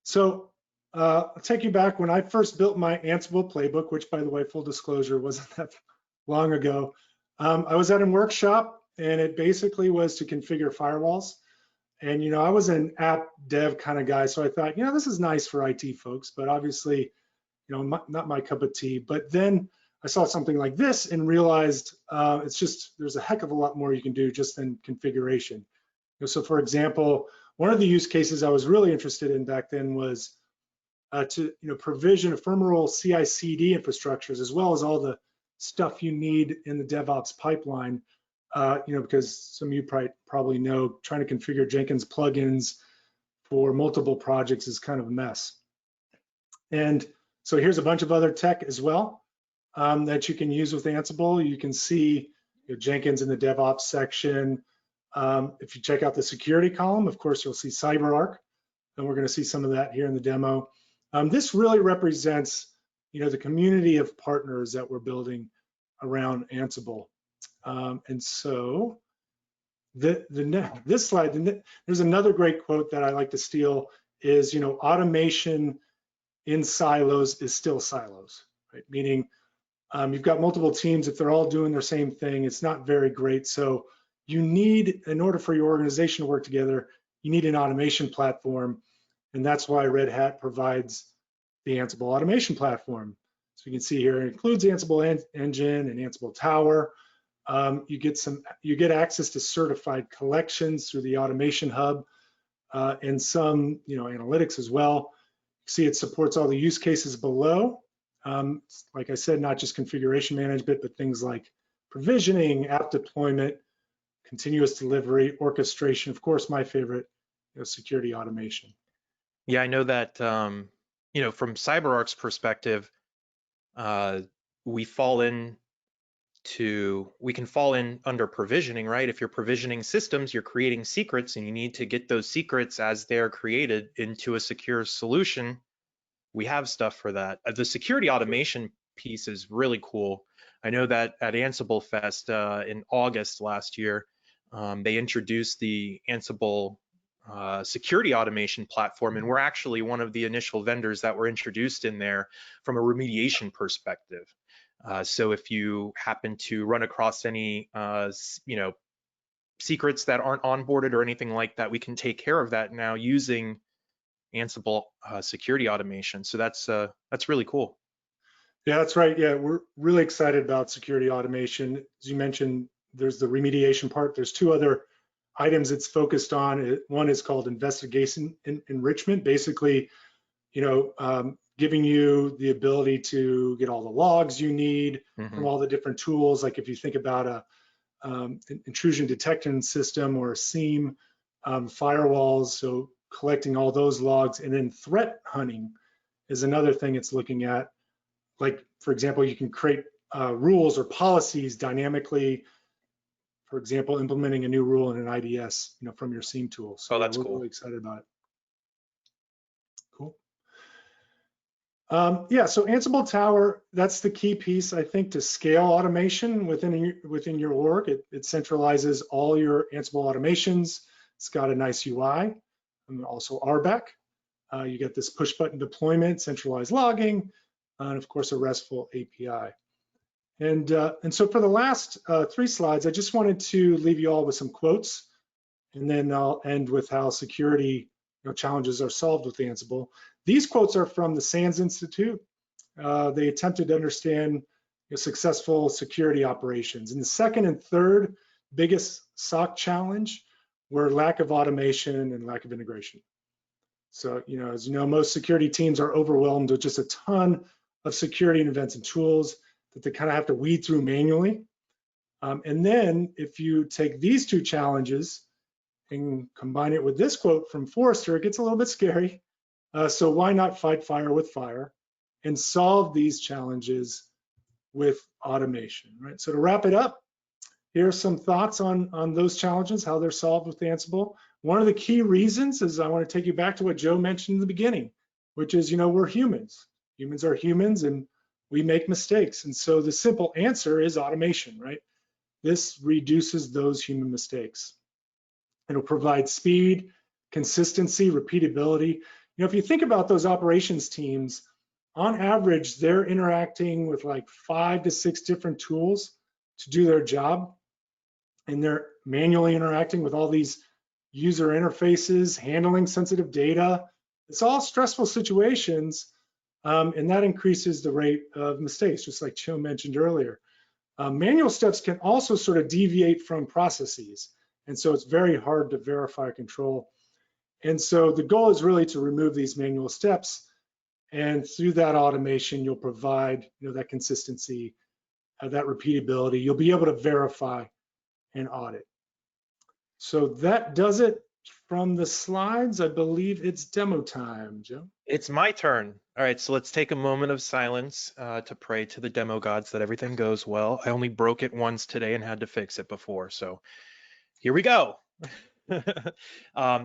Speaker 3: So I'll take you back when I first built my Ansible playbook, which, by the way, full disclosure, wasn't that long ago. I was at a workshop, and it basically was to configure firewalls. And I was an app dev kind of guy, so I thought, this is nice for IT folks, but obviously, not my cup of tea. But then I saw something like this and realized there's a heck of a lot more you can do just than configuration. So for example, one of the use cases I was really interested in back then was to provision ephemeral CI/CD infrastructures, as well as all the stuff you need in the DevOps pipeline. Because some of you probably know, trying to configure Jenkins plugins for multiple projects is kind of a mess. And so here's a bunch of other tech as well that you can use with Ansible. You can see Jenkins in the DevOps section. If you check out the security column, of course, you'll see CyberArk, and we're going to see some of that here in the demo. This really represents, the community of partners that we're building around Ansible. And so this slide, there's another great quote that I like to steal is, automation in silos is still silos, right? Meaning you've got multiple teams. If they're all doing the same thing, it's not very great. So you need, in order for your organization to work together, you need an automation platform. And that's why Red Hat provides the Ansible automation platform. So you can see here, it includes Ansible Engine and Ansible Tower. You get access to certified collections through the Automation Hub and some, analytics as well. See, it supports all the use cases below. Like I said, not just configuration management, but things like provisioning, app deployment, continuous delivery, orchestration. Of course, my favorite, security automation.
Speaker 2: Yeah, I know that, from CyberArk's perspective, we can fall in under provisioning, right? If you're provisioning systems, you're creating secrets, and you need to get those secrets as they're created into a secure solution. We have stuff for that. The security automation piece is really cool. I know that at Ansible Fest in August last year, they introduced the Ansible security automation platform, and we're actually one of the initial vendors that were introduced in there from a remediation perspective. So if you happen to run across any, secrets that aren't onboarded or anything like that, we can take care of that now using Ansible security automation. So that's really cool.
Speaker 3: Yeah, that's right. Yeah, we're really excited about security automation. As you mentioned, there's the remediation part. There's two other items it's focused on. One is called investigation enrichment, basically, giving you the ability to get all the logs you need from all the different tools. Like if you think about an intrusion detection system or a SIEM, firewalls, so collecting all those logs, and then threat hunting is another thing it's looking at. Like, for example, you can create rules or policies dynamically. For example, implementing a new rule in an IDS, from your SIEM tool. So
Speaker 2: that's
Speaker 3: we're
Speaker 2: cool.
Speaker 3: really excited about it. Cool. Yeah, so Ansible Tower, that's the key piece, I think, to scale automation within your org. It centralizes all your Ansible automations. It's got a nice UI, and also RBAC. You get this push button deployment, centralized logging, and of course a RESTful API. And so for the last 3 slides, I just wanted to leave you all with some quotes, and then I'll end with how security challenges are solved with Ansible. These quotes are from the SANS Institute. They attempted to understand successful security operations. And the second and third biggest SOC challenge were lack of automation and lack of integration. So, as you know, most security teams are overwhelmed with just a ton of security events and tools that they kind of have to weed through manually. And then if you take these 2 challenges and combine it with this quote from Forrester, it gets a little bit scary. So why not fight fire with fire and solve these challenges with automation, right? So to wrap it up, here's some thoughts on those challenges, how they're solved with Ansible. One of the key reasons is I want to take you back to what Joe mentioned in the beginning, which is, we're humans. Humans are humans, and we make mistakes. And so the simple answer is automation, right? This reduces those human mistakes. It'll provide speed, consistency, repeatability. If you think about those operations teams, on average, they're interacting with like 5 to 6 different tools to do their job. And they're manually interacting with all these user interfaces, handling sensitive data. It's all stressful situations. And that increases the rate of mistakes, just like Joe mentioned earlier. Manual steps can also sort of deviate from processes. And so it's very hard to verify or control. And so the goal is really to remove these manual steps. And through that automation, you'll provide that consistency, that repeatability. You'll be able to verify and audit. So that does it from the slides, I believe it's demo time, Joe.
Speaker 2: It's my turn. All right, so let's take a moment of silence to pray to the demo gods that everything goes well. I only broke it once today and had to fix it before, so here we go.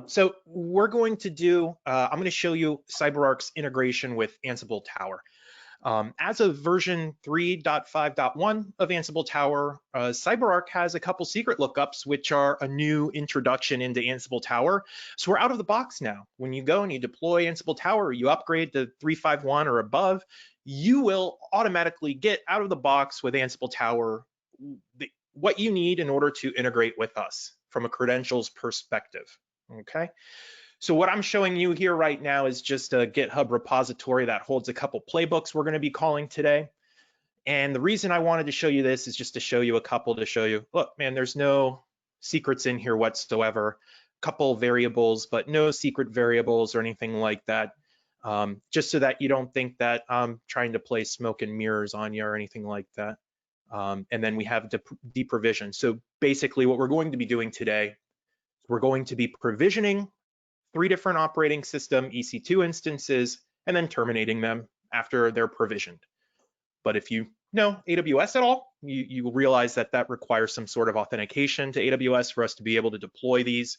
Speaker 2: So we're going to do, I'm going to show you CyberArk's integration with Ansible Tower. As of version 3.5.1 of Ansible Tower, CyberArk has a couple secret lookups, which are a new introduction into Ansible Tower. So we're out of the box now. When you go and you deploy Ansible Tower, you upgrade to 3.5.1 or above, you will automatically get out of the box with Ansible Tower what you need in order to integrate with us from a credentials perspective, okay? So what I'm showing you here right now is just a GitHub repository that holds a couple playbooks we're going to be calling today. And the reason I wanted to show you this is just to show you a couple to show you, look, man, there's no secrets in here whatsoever. Couple variables, but no secret variables or anything like that. Just so that you don't think that I'm trying to play smoke and mirrors on you or anything like that. And then we have deprovision. So basically what we're going to be doing today, we're going to be provisioning 3 different operating system EC2 instances and then terminating them after they're provisioned. But if you know AWS at all, you will realize that that requires some sort of authentication to AWS for us to be able to deploy these.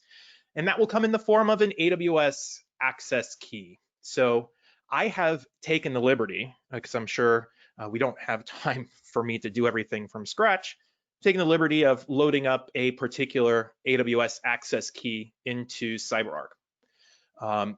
Speaker 2: And that will come in the form of an AWS access key. So I have taken the liberty, because I'm sure we don't have time for me to do everything from scratch, taking the liberty of loading up a particular AWS access key into CyberArk.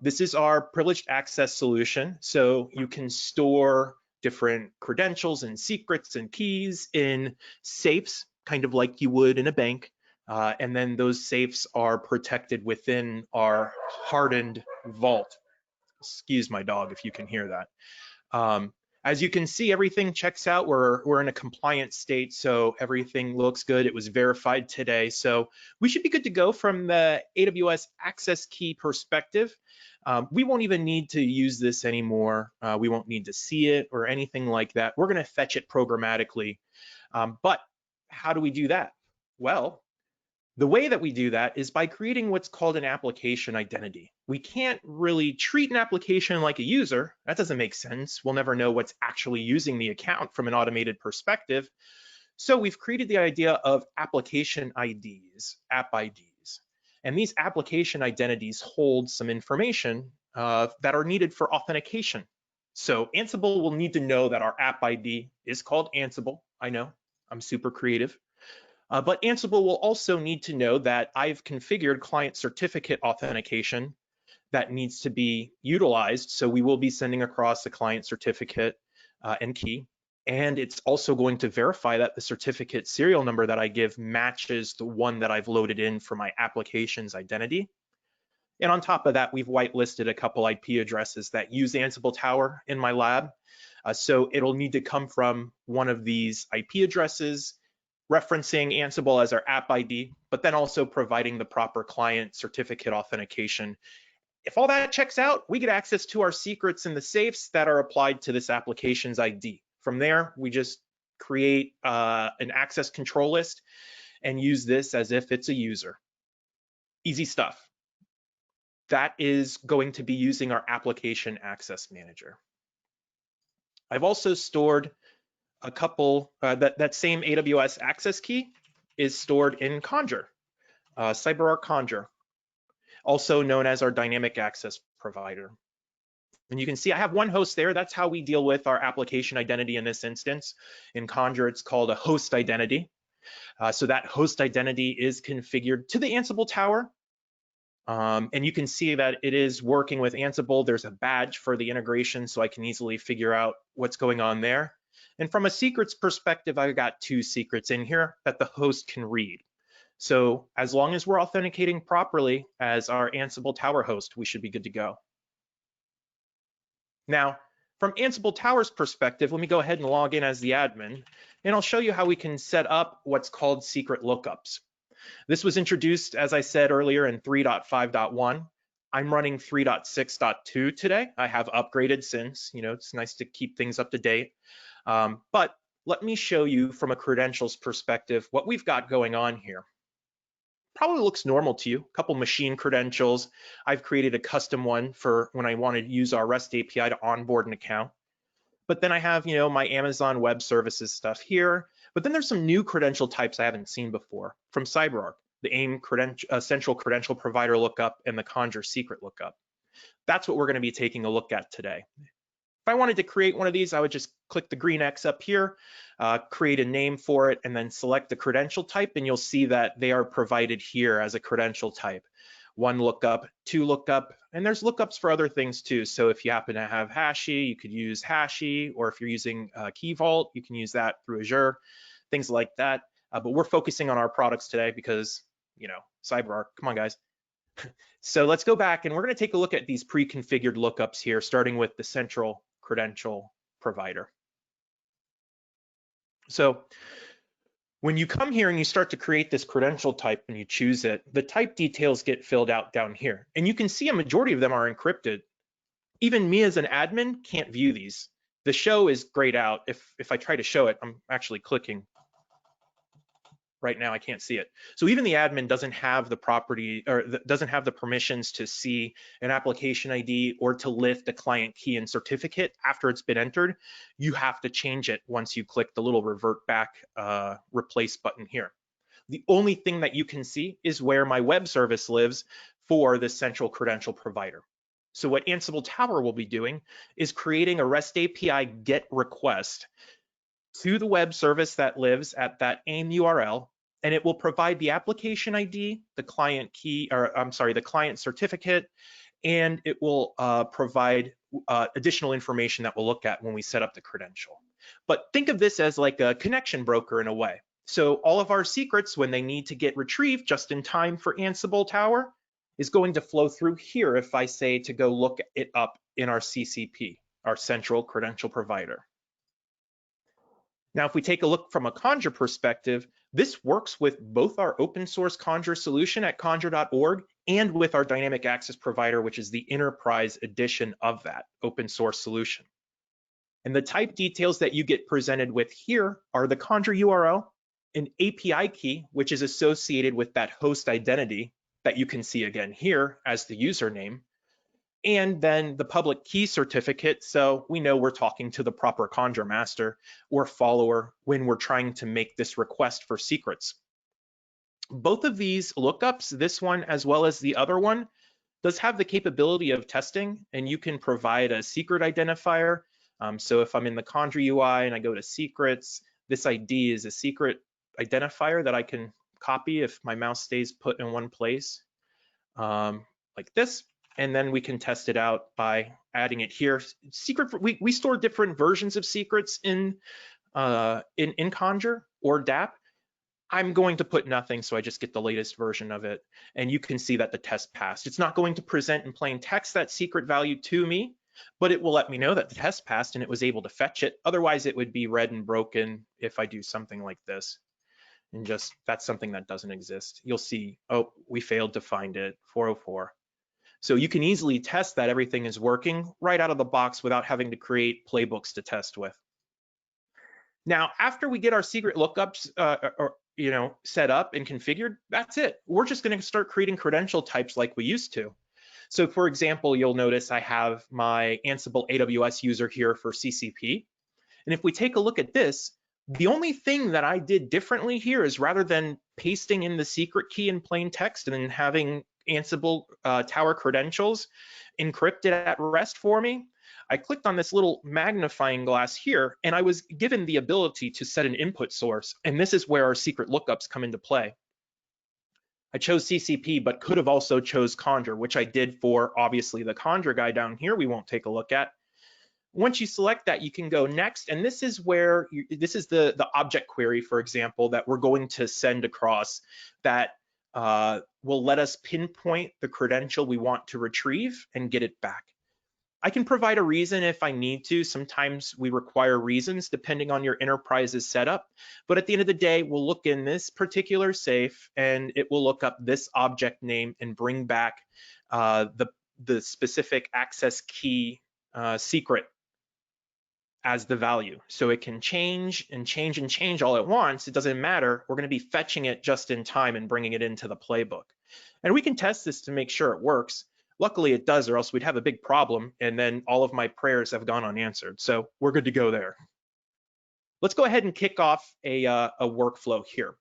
Speaker 2: This is our privileged access solution. So you can store different credentials and secrets and keys in safes, kind of like you would in a bank. And then those safes are protected within our hardened vault. Excuse my dog if you can hear that. As you can see, everything checks out. We're in a compliant state, so everything looks good. It was verified today, so we should be good to go from the AWS access key perspective. We won't even need to use this anymore. We won't need to see it or anything like that. We're going to fetch it programmatically. But how do we do that? Well, the way that we do that is by creating what's called an application identity. We can't really treat an application like a user. That doesn't make sense. We'll never know what's actually using the account from an automated perspective. So we've created the idea of application IDs, app IDs. And these application identities hold some information that are needed for authentication. So Ansible will need to know that our app ID is called Ansible. I know, I'm super creative. But Ansible will also need to know that I've configured client certificate authentication that needs to be utilized. So we will be sending across the client certificate and key. And it's also going to verify that the certificate serial number that I give matches the one that I've loaded in for my application's identity. And on top of that, we've whitelisted a couple IP addresses that use Ansible Tower in my lab. So it'll need to come from one of these IP addresses, referencing Ansible as our app ID, but then also providing the proper client certificate authentication. If all that checks out, we get access to our secrets in the safes that are applied to this application's ID. From there, we just create an access control list and use this as if it's a user. Easy stuff. That is going to be using our application access manager. I've also stored a couple, that same AWS access key is stored in Conjur, CyberArk Conjur, also known as our dynamic access provider. And you can see I have one host there. That's how we deal with our application identity in this instance. In Conjur, it's called a host identity. So that host identity is configured to the Ansible Tower. And you can see that it is working with Ansible. There's a badge for the integration, so I can easily figure out what's going on there. And from a secrets perspective, I've got 2 secrets in here that the host can read. So as long as we're authenticating properly as our Ansible Tower host, we should be good to go. Now, from Ansible Tower's perspective, let me go ahead and log in as the admin, and I'll show you how we can set up what's called secret lookups. This was introduced, as I said earlier, in 3.5.1. I'm running 3.6.2 today. I have upgraded since, it's nice to keep things up to date. But let me show you from a credentials perspective what we've got going on here. probably looks normal to you. A couple machine credentials. I've created a custom one for when I want to use our REST API to onboard an account. But then I have, my Amazon Web Services stuff here. But then there's some new credential types I haven't seen before from CyberArk, the AIM Central Credential Provider Lookup and the Conjure Secret Lookup. That's what we're going to be taking a look at today. If I wanted to create one of these, I would just click the green X up here, create a name for it, and then select the credential type, and you'll see that they are provided here as a credential type. 1 lookup, 2 lookup, and there's lookups for other things too. So if you happen to have Hashi, you could use Hashi, or if you're using Key Vault, you can use that through Azure, things like that. But we're focusing on our products today because, CyberArk, come on guys. So let's go back and we're going to take a look at these pre-configured lookups here, starting with the central credential provider. So when you come here and you start to create this credential type and you choose it, the type details get filled out down here. And you can see a majority of them are encrypted. Even me as an admin can't view these. The show is grayed out. If I try to show it, I'm actually clicking. Right now I can't see it. So even the admin doesn't have the property or doesn't have the permissions to see an application ID or to lift a client key and certificate after it's been entered. You have to change it once you click the little revert back replace button here. The only thing that you can see is where my web service lives for the central credential provider. So what Ansible Tower will be doing is creating a REST API GET request to the web service that lives at that AIM URL, and it will provide the application ID, the client key, or I'm sorry, the client certificate, and it will provide additional information that we'll look at when we set up the credential. But think of this as like a connection broker in a way. So all of our secrets, when they need to get retrieved just in time for Ansible Tower, is going to flow through here if I say to go look it up in our CCP, our central credential provider. Now, if we take a look from a Conjure perspective, this works with both our open source Conjure solution at conjure.org and with our dynamic access provider, which is the enterprise edition of that open source solution. And the type details that you get presented with here are the Conjure URL, an API key, which is associated with that host identity that you can see again here as the username, and then the public key certificate, so we know we're talking to the proper Conjure master or follower when we're trying to make this request for secrets. Both of these lookups, this one as well as the other one, does have the capability of testing, and you can provide a secret identifier. So if I'm in the Conjure UI and I go to secrets, this ID is a secret identifier that I can copy if my mouse stays put in one place, like this. And then we can test it out by adding it here. We store different versions of secrets in Conjure or DAP. I'm going to put nothing, so I just get the latest version of it. And you can see that the test passed. It's not going to present in plain text that secret value to me, but it will let me know that the test passed and it was able to fetch it. Otherwise, it would be red and broken if I do something like this. And just, that's something that doesn't exist. You'll see, oh, we failed to find it, 404. So you can easily test that everything is working right out of the box without having to create playbooks to test with. Now, after we get our secret lookups set up and configured, that's it. We're just going to start creating credential types like we used to. So for example, you'll notice I have my Ansible AWS user here for CCP. And if we take a look at this, the only thing that I did differently here is rather than pasting in the secret key in plain text and then having Ansible Tower credentials encrypted at rest for me, I clicked on this little magnifying glass here and I was given the ability to set an input source. And this is where our secret lookups come into play. I chose CCP, but could have also chose Conjure, which I did for obviously the Conjure guy down here we won't take a look at. Once you select that, you can go next, and this is where this is the object query, for example, that we're going to send across that will let us pinpoint the credential we want to retrieve and get it back. I can provide a reason if I need to. Sometimes we require reasons depending on your enterprise's setup, but at the end of the day, we'll look in this particular safe and it will look up this object name and bring back the specific access key secret as the value. So it can change and change and change all at once. It doesn't matter. We're going to be fetching it just in time and bringing it into the playbook. And we can test this to make sure it works. Luckily it does, or else we'd have a big problem and then all of my prayers have gone unanswered. So we're good to go there. Let's go ahead and kick off a workflow here.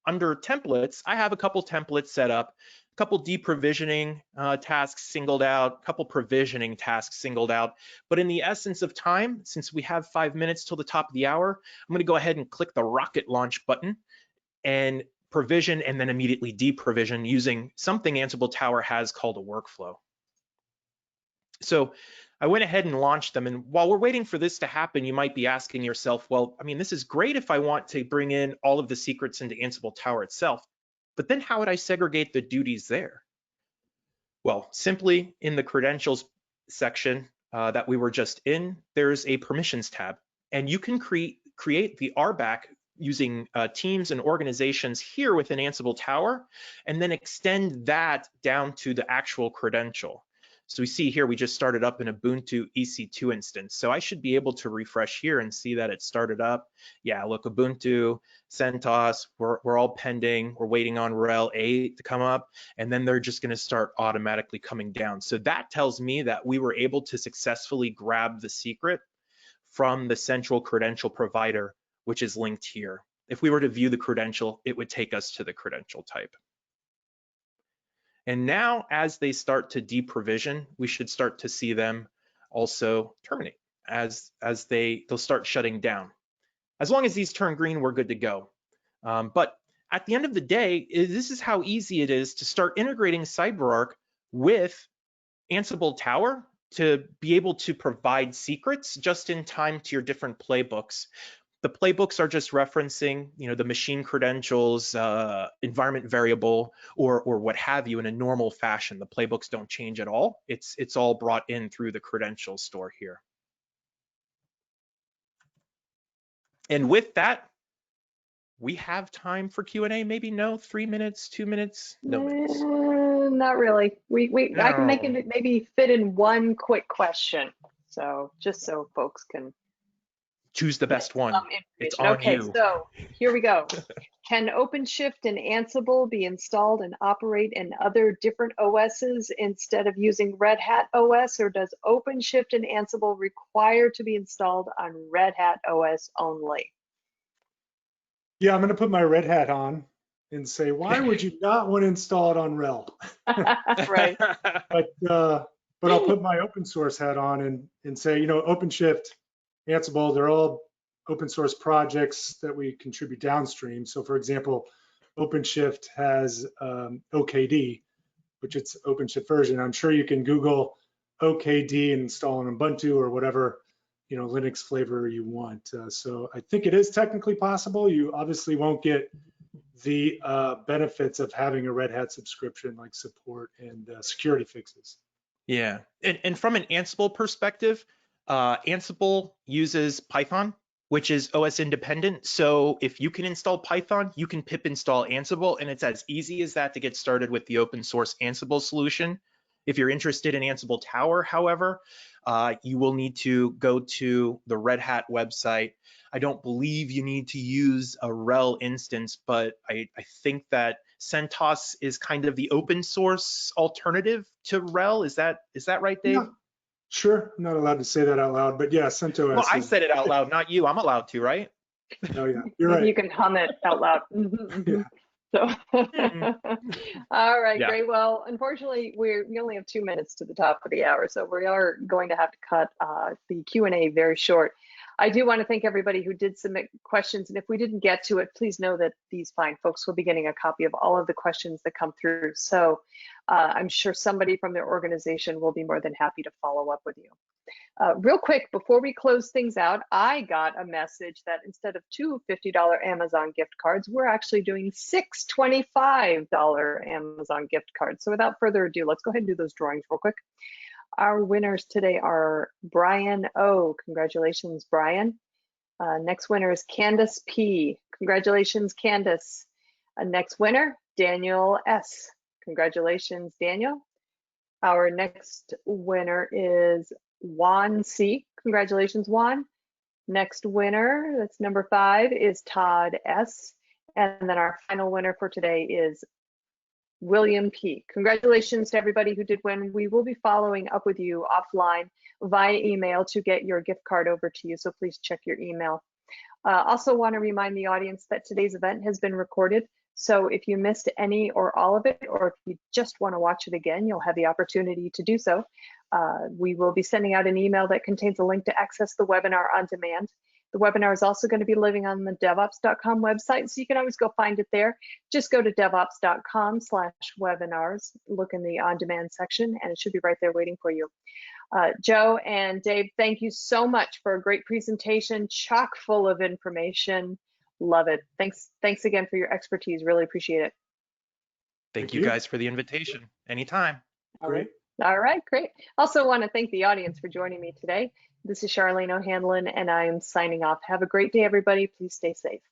Speaker 2: Under templates, I have a couple templates set up, a couple deprovisioning tasks singled out, a couple provisioning tasks singled out. But in the essence of time, since we have 5 minutes till the top of the hour, I'm going to go ahead and click the rocket launch button and provision and then immediately deprovision using something Ansible Tower has called a workflow. So I went ahead and launched them. And while we're waiting for this to happen, you might be asking yourself, well, I mean, this is great if I want to bring in all of the secrets into Ansible Tower itself, but then how would I segregate the duties there? Well, simply in the credentials section that we were just in, there's a permissions tab, and you can create the RBAC using teams and organizations here within Ansible Tower, and then extend that down to the actual credential. So we see here, we just started up an Ubuntu EC2 instance. So I should be able to refresh here and see that it started up. Yeah, look, Ubuntu, CentOS, we're all pending. We're waiting on RHEL 8 to come up, and then they're just gonna start automatically coming down. So that tells me that we were able to successfully grab the secret from the central credential provider, which is linked here. If we were to view the credential, it would take us to the credential type. And now as they start to deprovision, we should start to see them also terminate as they'll start shutting down. As long as these turn green, we're good to go. But at the end of the day, this is how easy it is to start integrating CyberArk with Ansible Tower to be able to provide secrets just in time to your different playbooks. The playbooks are just referencing, the machine credentials, environment variable, or what have you in a normal fashion. The playbooks don't change at all. It's all brought in through the credential store here. And with that, we have time for Q&A. Maybe no, 3 minutes, 2 minutes, no minutes.
Speaker 1: Not really. No. I can make it maybe fit in one quick question. So just so folks can
Speaker 2: choose the best one. It's on
Speaker 1: okay,
Speaker 2: you.
Speaker 1: So here we go. Can OpenShift and Ansible be installed and operate in other different OSs instead of using Red Hat OS, or does OpenShift and Ansible require to be installed on Red Hat OS only?
Speaker 3: Yeah, I'm going to put my Red Hat on and say, why would you not want to install it on RHEL?
Speaker 1: Right.
Speaker 3: But I'll put my open source hat on and say, OpenShift, Ansible, they're all open source projects that we contribute downstream. So for example, OpenShift has OKD, which it's OpenShift version. I'm sure you can Google OKD and install an Ubuntu or whatever, Linux flavor you want. So I think it is technically possible. You obviously won't get the benefits of having a Red Hat subscription like support and security fixes.
Speaker 2: Yeah, and from an Ansible perspective, Ansible uses Python, which is OS independent. So if you can install Python, you can pip install Ansible, and it's as easy as that to get started with the open source Ansible solution. If you're interested in Ansible Tower, however, you will need to go to the Red Hat website. I don't believe you need to use a RHEL instance, but I think that CentOS is kind of the open source alternative to RHEL. Is that right, Dave?
Speaker 3: Yeah. Sure, I'm not allowed to say that out loud, but yeah, CentOS.
Speaker 2: Well, I said it out loud, not you. I'm allowed to, right?
Speaker 3: Oh yeah, you're right.
Speaker 1: You can hum it out loud.
Speaker 3: Yeah.
Speaker 1: So, all right, great. Well, unfortunately, we only have 2 minutes to the top of the hour, so we are going to have to cut the Q&A very short. I do want to thank everybody who did submit questions, and if we didn't get to it, please know that these fine folks will be getting a copy of all of the questions that come through. So I'm sure somebody from their organization will be more than happy to follow up with you. Real quick, before we close things out, I got a message that instead of 2 $50 Amazon gift cards, we're actually doing 6 $25 Amazon gift cards. So without further ado, let's go ahead and do those drawings real quick. Our winners today are Brian O. Congratulations, Brian. Next winner is Candace P. Congratulations, Candace. Next winner, Daniel S. Congratulations, Daniel. Our next winner is Juan C. Congratulations, Juan. Next winner, that's number 5, is Todd S. And then our final winner for today is William P. Congratulations to everybody who did win. We will be following up with you offline via email to get your gift card over to you, so please check your email. Also want to remind the audience that today's event has been recorded, so if you missed any or all of it, or if you just want to watch it again, you'll have the opportunity to do so. We will be sending out an email that contains a link to access the webinar on demand. The webinar is also going to be living on the devops.com website, so you can always go find it there. Just go to devops.com/webinars, look in the on-demand section, and it should be right there waiting for you. Joe and Dave, thank you so much for a great presentation, chock full of information. Love it. Thanks again for your expertise. Really appreciate it.
Speaker 2: Thank you guys for the invitation. Anytime.
Speaker 3: Great.
Speaker 1: All right, great. Also want to thank the audience for joining me today. This is Charlene O'Hanlon, and I am signing off. Have a great day, everybody. Please stay safe.